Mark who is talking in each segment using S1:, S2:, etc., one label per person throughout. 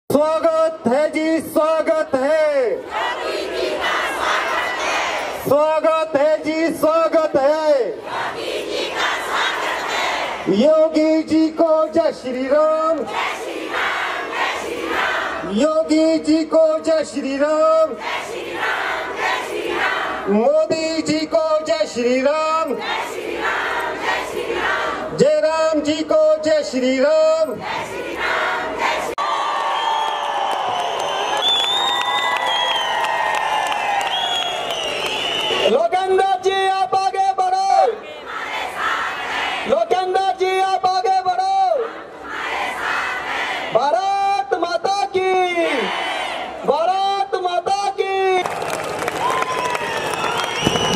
S1: स्वागत है जी, स्वागत है, स्वागत है जी, स्वागत है। योगी जी को जय श्री राम, योगी जी को जय श्री राम, मोदी जी को जय श्री राम, जय राम जी को जय श्री राम।
S2: लोकेंद्र जी आप आगे बढ़ो, लोकेंद्र जी आप आगे बढ़ो। भारत माता की, भारत माता की।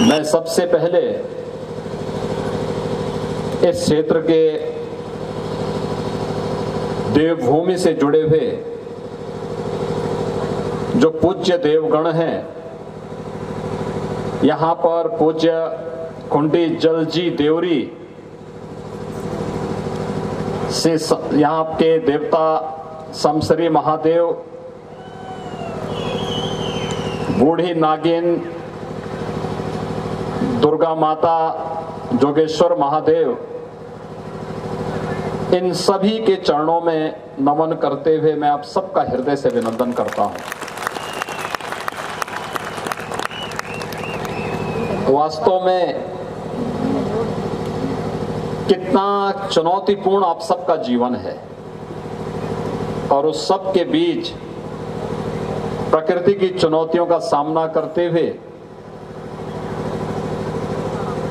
S3: मैं सबसे पहले इस क्षेत्र के देवभूमि से जुड़े हुए जो पूज्य देवगण हैं, यहाँ पर पूज्य कुंडी जलजी देवरी से यहाँ के देवता समसरी महादेव, बूढ़ी नागिन, दुर्गा माता, जोगेश्वर महादेव, इन सभी के चरणों में नमन करते हुए मैं आप सबका हृदय से अभिनंदन करता हूं। वास्तव में कितना चुनौतीपूर्ण आप सबका जीवन है और उस सब के बीच प्रकृति की चुनौतियों का सामना करते हुए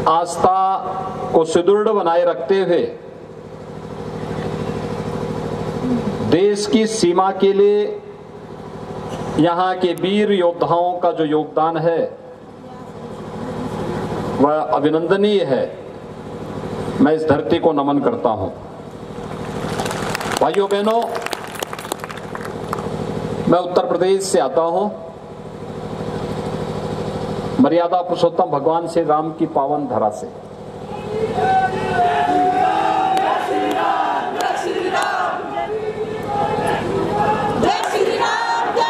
S3: आस्था को सुदृढ़ बनाए रखते हुए देश की सीमा के लिए यहाँ के वीर योद्धाओं का जो योगदान है वह अभिनंदनीय है। मैं इस धरती को नमन करता हूं। भाइयों बहनों, मैं उत्तर प्रदेश से आता हूं। मर्यादा पुरुषोत्तम भगवान श्री राम की पावन धरा से।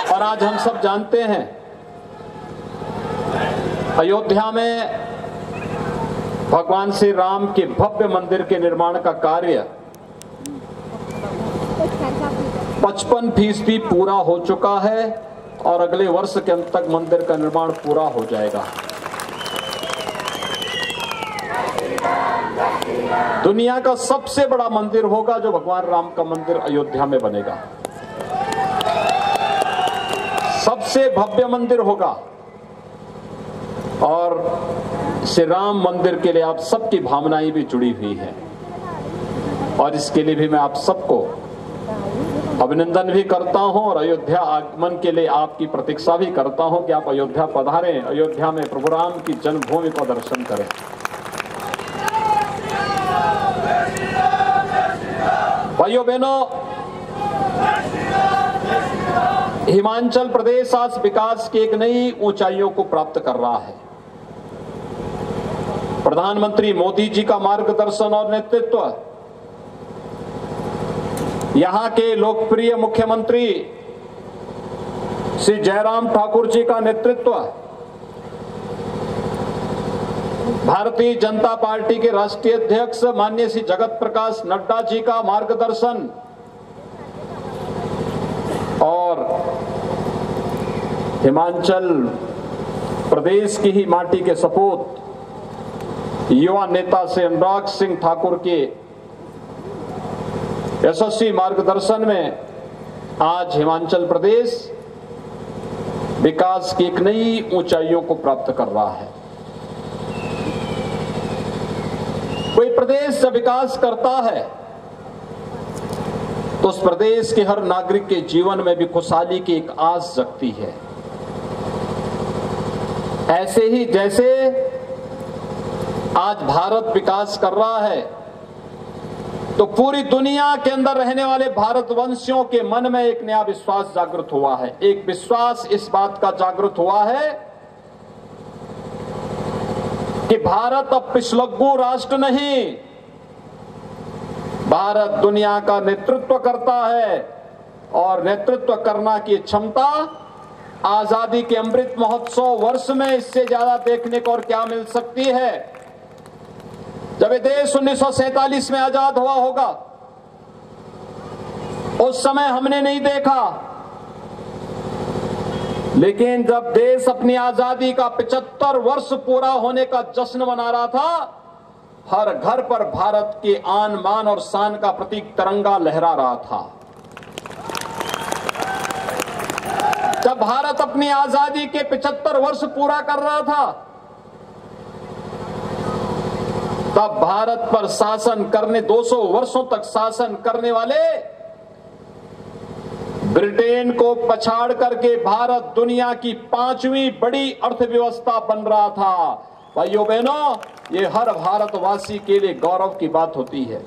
S3: और आज हम सब जानते हैं अयोध्या में भगवान श्री राम के भव्य मंदिर के निर्माण का कार्य 55% पूरा हो चुका है और अगले वर्ष के अंत तक मंदिर का निर्माण पूरा हो जाएगा। दुनिया का सबसे बड़ा मंदिर होगा जो भगवान राम का मंदिर अयोध्या में बनेगा। सबसे भव्य मंदिर होगा और श्री राम मंदिर के लिए आप सबकी भावनाएं भी जुड़ी हुई हैं और इसके लिए भी मैं आप सबको अभिनंदन भी करता हूं और अयोध्या आगमन के लिए आपकी प्रतीक्षा भी करता हूं कि आप अयोध्या पधारें, अयोध्या में प्रभु राम की जन्मभूमि का दर्शन करें। भाइयों बहनों, हिमाचल प्रदेश आज विकास की एक नई ऊंचाइयों को प्राप्त कर रहा है। प्रधानमंत्री मोदी जी का मार्गदर्शन और नेतृत्व, यहां के लोकप्रिय मुख्यमंत्री श्री जयराम ठाकुर जी का नेतृत्व, भारतीय जनता पार्टी के राष्ट्रीय अध्यक्ष माननीय श्री जगत प्रकाश नड्डा जी का मार्गदर्शन और हिमाचल प्रदेश की ही माटी के सपूत युवा नेता से अनुराग सिंह ठाकुर के यशस्वी मार्गदर्शन में आज हिमाचल प्रदेश विकास की एक नई ऊंचाइयों को प्राप्त कर रहा है। कोई प्रदेश जब विकास करता है तो उस प्रदेश के हर नागरिक के जीवन में भी खुशहाली की एक आस जगती है। ऐसे ही जैसे आज भारत विकास कर रहा है तो पूरी दुनिया के अंदर रहने वाले भारतवंशियों के मन में एक नया विश्वास जागृत हुआ है। एक विश्वास इस बात का जागृत हुआ है कि भारत अब पिछलग्गू राष्ट्र नहीं, भारत दुनिया का नेतृत्व करता है और नेतृत्व करना की क्षमता आजादी के अमृत महोत्सव वर्ष में इससे ज्यादा देखने को और क्या मिल सकती है। जब ये देश 1947 में आजाद हुआ होगा, उस समय हमने नहीं देखा, लेकिन जब देश अपनी आजादी का 75 वर्ष पूरा होने का जश्न मना रहा था, हर घर पर भारत के आन मान और शान का प्रतीक तिरंगा लहरा रहा था। जब भारत अपनी आजादी के 75 वर्ष पूरा कर रहा था, तब भारत पर शासन करने 200 वर्षों तक शासन करने वाले ब्रिटेन को पछाड़ करके भारत दुनिया की 5वीं बड़ी अर्थव्यवस्था बन रहा था। भाइयों बहनों, ये हर भारतवासी के लिए गौरव की बात होती है।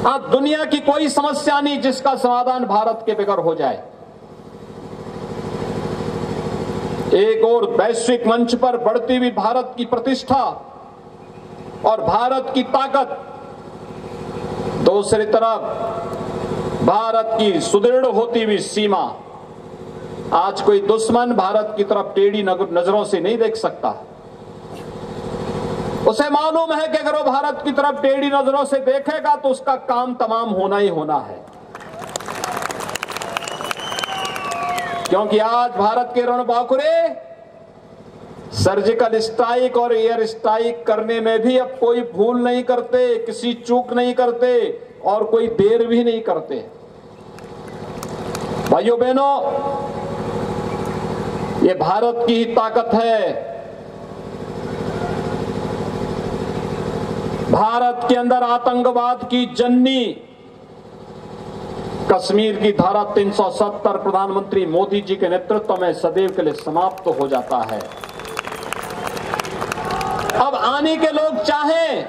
S3: आज दुनिया की कोई समस्या नहीं जिसका समाधान भारत के बगैर हो जाए। एक और वैश्विक मंच पर बढ़ती हुई भारत की प्रतिष्ठा और भारत की ताकत, दूसरी तरफ भारत की सुदृढ़ होती हुई सीमा। आज कोई दुश्मन भारत की तरफ टेढ़ी नजरों से नहीं देख सकता। उसे मालूम है कि अगर वो भारत की तरफ टेढ़ी नजरों से देखेगा तो उसका काम तमाम होना ही होना है। क्योंकि आज भारत के रणबांकुरे सर्जिकल स्ट्राइक और एयर स्ट्राइक करने में भी अब कोई भूल नहीं करते, किसी चूक नहीं करते और कोई देर भी नहीं करते। भाइयों बहनों, ये भारत की ही ताकत है। भारत के अंदर आतंकवाद की जन्नी कश्मीर की धारा 370 प्रधानमंत्री मोदी जी के नेतृत्व में सदैव के लिए समाप्त हो जाता है। अब आने के लोग चाहें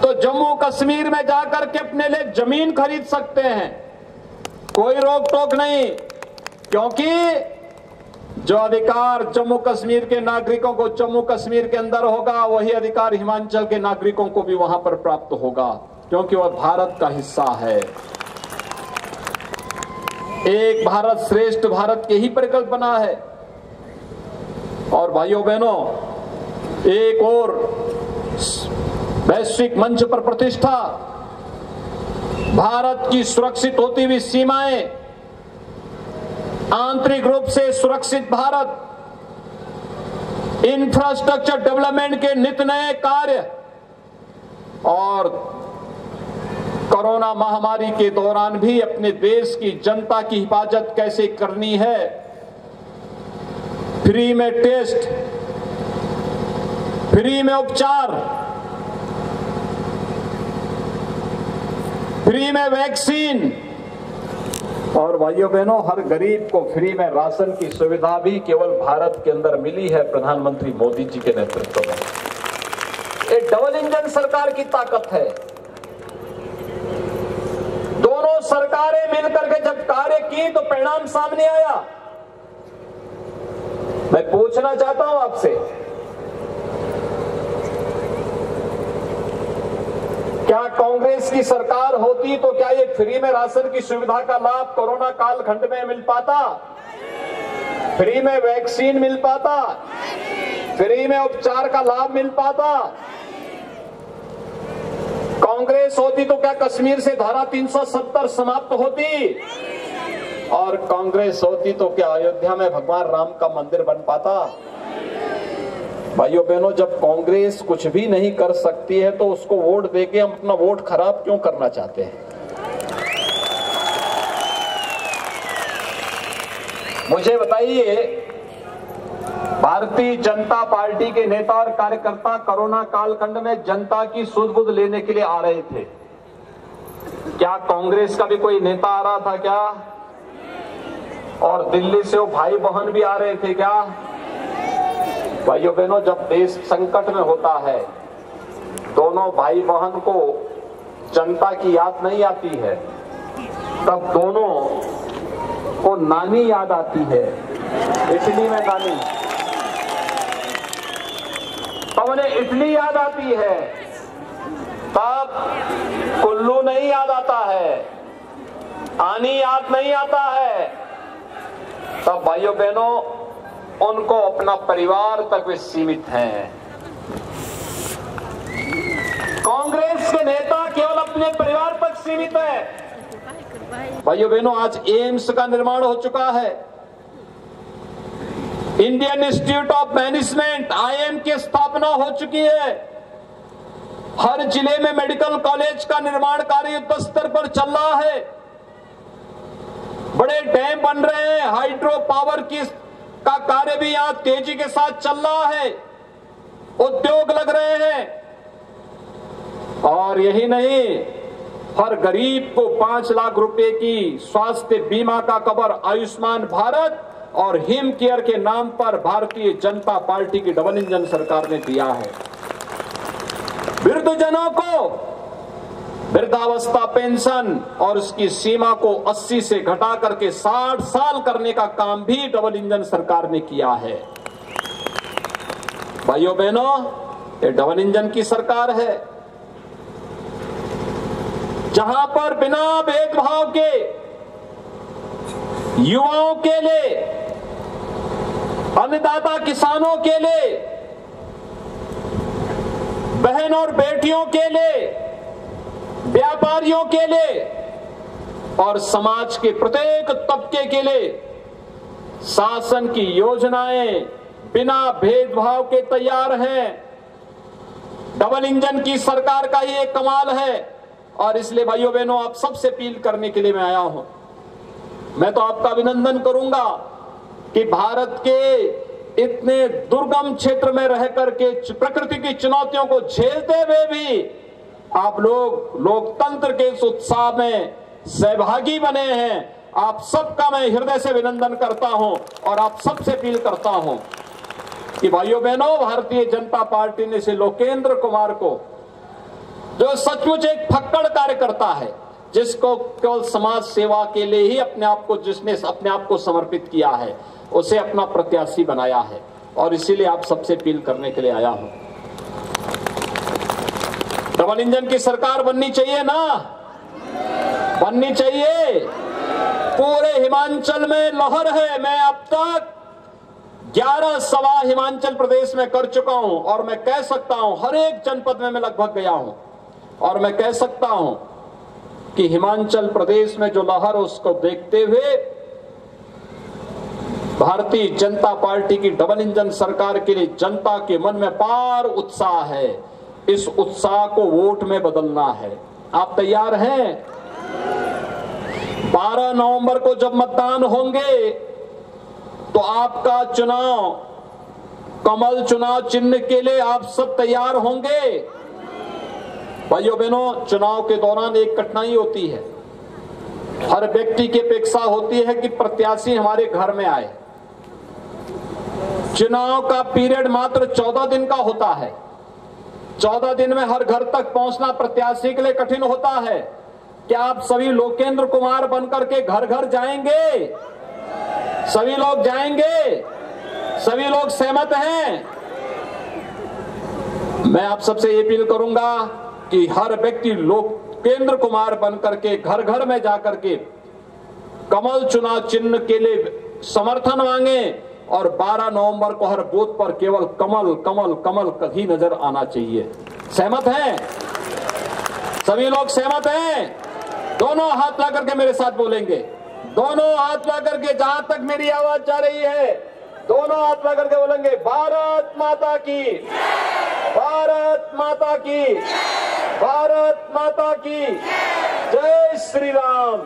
S3: तो जम्मू कश्मीर में जाकर के अपने लिए जमीन खरीद सकते हैं, कोई रोक टोक नहीं, क्योंकि जो अधिकार जम्मू कश्मीर के नागरिकों को जम्मू कश्मीर के अंदर होगा, वही अधिकार हिमाचल के नागरिकों को भी वहां पर प्राप्त होगा, क्योंकि वह भारत का हिस्सा है। एक भारत श्रेष्ठ भारत की ही परिकल्पना है। और भाइयों बहनों, एक और वैश्विक मंच पर प्रतिष्ठा, भारत की सुरक्षित होती हुई सीमाएं, आंतरिक रूप से सुरक्षित भारत, इंफ्रास्ट्रक्चर डेवलपमेंट के नित नए कार्य और कोरोना महामारी के दौरान भी अपने देश की जनता की हिफाजत कैसे करनी है। फ्री में टेस्ट, फ्री में उपचार, फ्री में वैक्सीन और भाइयों बहनों, हर गरीब को फ्री में राशन की सुविधा भी केवल भारत के अंदर मिली है प्रधानमंत्री मोदी जी के नेतृत्व में। ये डबल इंजन सरकार की ताकत है। दोनों सरकारें मिलकर के जब कार्य की तो परिणाम सामने आया। मैं पूछना चाहता हूं आपसे, क्या कांग्रेस की सरकार होती तो क्या ये फ्री में राशन की सुविधा का लाभ कोरोना कालखंड में मिल पाता? फ्री में वैक्सीन मिल पाता? फ्री में उपचार का लाभ मिल पाता? कांग्रेस होती तो क्या कश्मीर से धारा 370 समाप्त होती? और कांग्रेस होती तो क्या अयोध्या में भगवान राम का मंदिर बन पाता? भाइयों बहनों, जब कांग्रेस कुछ भी नहीं कर सकती है तो उसको वोट देके हम अपना वोट खराब क्यों करना चाहते हैं? मुझे बताइए, भारतीय जनता पार्टी के नेता और कार्यकर्ता कोरोना कालखंड में जनता की सुध-बुध लेने के लिए आ रहे थे। क्या कांग्रेस का भी कोई नेता आ रहा था क्या? और दिल्ली से वो भाई बहन भी आ रहे थे क्या? भाइयों बहनों, जब देश संकट में होता है, दोनों भाई बहन को जनता की याद नहीं आती है, तब दोनों को नानी याद आती है। इटली में नानी, तब उन्हें इटली याद आती है, तब कुल्लू नहीं याद आता है, आनी याद नहीं आता है, तब भाइयों बहनों उनको अपना परिवार तक वे सीमित हैं। कांग्रेस के नेता केवल अपने परिवार तक सीमित है। भाइयों बहनों, आज एम्स का निर्माण हो चुका है, Indian institute of management IIM की स्थापना हो चुकी है, हर जिले में मेडिकल कॉलेज का निर्माण कार्य युद्ध स्तर पर चल रहा है, बड़े डैम बन रहे हैं, हाइड्रो पावर का कार्य भी यहां तेजी के साथ चल रहा है, उद्योग लग रहे हैं। और यही नहीं, हर गरीब को 5 लाख रुपए की स्वास्थ्य बीमा का कवर आयुष्मान भारत और हिम केयर के नाम पर भारतीय जनता पार्टी की डबल इंजन सरकार ने दिया है। वृद्धजनों को वृद्धावस्था पेंशन और उसकी सीमा को 80 से घटा करके 60 साल करने का काम भी डबल इंजन सरकार ने किया है। भाइयों बहनों, ये डबल इंजन की सरकार है, जहां पर बिना भेदभाव के युवाओं के लिए, अन्नदाता किसानों के लिए, बहन और बेटियों के लिए, व्यापारियों के लिए और समाज के प्रत्येक तबके के लिए शासन की योजनाएं बिना भेदभाव के तैयार हैं। डबल इंजन की सरकार का ये एक कमाल है। और इसलिए भाइयों बहनों, आप सबसे अपील करने के लिए मैं आया हूं। मैं तो आपका अभिनंदन करूंगा कि भारत के इतने दुर्गम क्षेत्र में रह करके प्रकृति की चुनौतियों को झेलते हुए भी आप लोग लोकतंत्र के इस उत्साह में सहभागी बने हैं। आप सबका मैं हृदय से अभिनंदन करता हूं और आप सबसे अपील करता हूं कि भाइयों बहनों, भारतीय जनता पार्टी ने से लोकेंद्र कुमार को, जो सचमुच एक फक्कड़ कार्यकर्ता है, जिसको केवल समाज सेवा के लिए ही जिसने अपने आप को समर्पित किया है, उसे अपना प्रत्याशी बनाया है। और इसीलिए आप सबसे अपील करने के लिए आया हूं। डबल इंजन की सरकार बननी चाहिए ना? बननी चाहिए। पूरे हिमाचल में लहर है। मैं अब तक 11 सभा हिमाचल प्रदेश में कर चुका हूं और मैं कह सकता हूं, हर एक जनपद में मैं लगभग गया हूं और मैं कह सकता हूं कि हिमाचल प्रदेश में जो लहर, उसको देखते हुए भारतीय जनता पार्टी की डबल इंजन सरकार के लिए जनता के मन में अपार उत्साह है। इस उत्साह को वोट में बदलना है। आप तैयार हैं? 12 नवंबर को जब मतदान होंगे तो आपका चुनाव, कमल चुनाव चिन्ह के लिए आप सब तैयार होंगे? भाइयों बहनों, चुनाव के दौरान एक कठिनाई होती है। हर व्यक्ति की अपेक्षा होती है कि प्रत्याशी हमारे घर में आए। चुनाव का पीरियड मात्र 14 दिन का होता है। 14 दिन में हर घर तक पहुंचना प्रत्याशी के लिए कठिन होता है। क्या आप सभी लोकेंद्र कुमार बनकर के घर घर जाएंगे? सभी लोग जाएंगे? सभी लोग सहमत हैं? मैं आप से ये अपील करूंगा कि हर व्यक्ति लोकेंद्र कुमार बनकर के घर घर में जाकर के कमल चुनाव चिन्ह के लिए समर्थन मांगे और 12 नवंबर को हर बूथ पर केवल कमल कमल कमल ही नजर आना चाहिए। सहमत हैं? सभी लोग सहमत हैं? दोनों हाथ ला करके मेरे साथ बोलेंगे। दोनों हाथ ला करके, जहां तक मेरी आवाज जा रही है, दोनों हाथ ला करके बोलेंगे, भारत माता की, भारत माता की, भारत माता की जय श्री राम,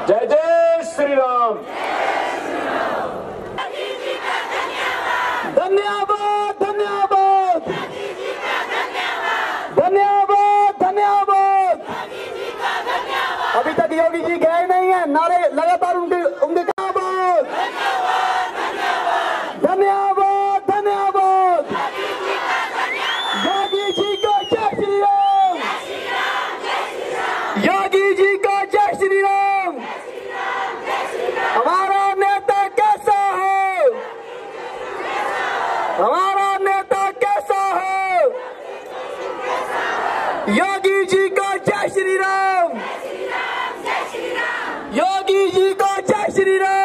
S3: जय जय श्री राम।
S2: धन्यवाद, धन्यवाद, धन्यवाद, धन्यवाद। अभी तक योगी जी गए नहीं है, नारे लगातार उनके धन्यवाद, धन्यवाद, धन्यवाद। योगी जी को जय श्री राम, योगी जी को जय श्री राम। हमारा नेता कैसा है? हमारा नेता कैसा है? योगी जी को जय श्री राम, बोलो जय श्री राम।